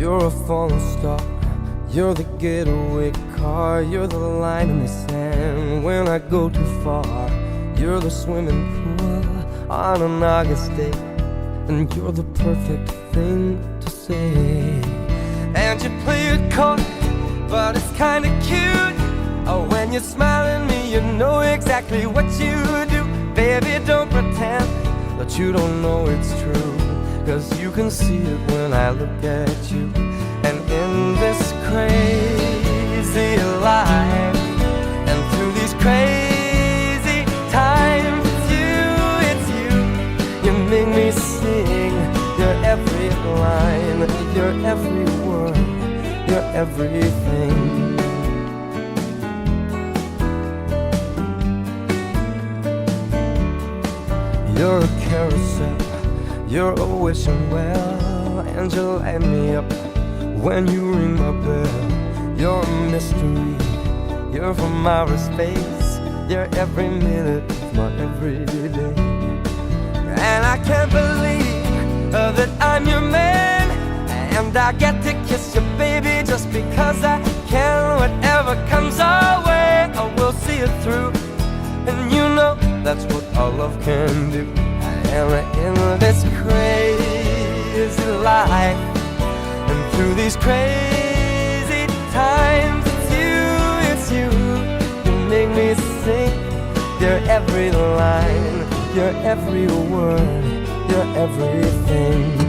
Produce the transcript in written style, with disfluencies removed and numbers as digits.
You're a falling star, you're the getaway car, you're the line in the sand when I go too far. You're the swimming pool on an August day, and you're the perfect thing to say. And you play it coy, but it's kinda cute. Oh, when you smile at me, you know exactly what you do. Baby, don't pretend that you don't know it's true, 'cause you can see it when I look at you. And in this crazy life, and through these crazy times, it's you, you make me sing your every line, your every word, your everything. You're a carousel, you're a wishing well, and you light me up when you ring my bell. You're a mystery, you're from outer space, you're every minute of my everyday. And I can't believe that I'm your man, and I get to kiss you, baby, just because I can. Whatever comes our way, I will see it through, and you know that's what our love can do. And in this crazy life, and through these crazy times, it's you, you make me sing your every line, your every word, your everything.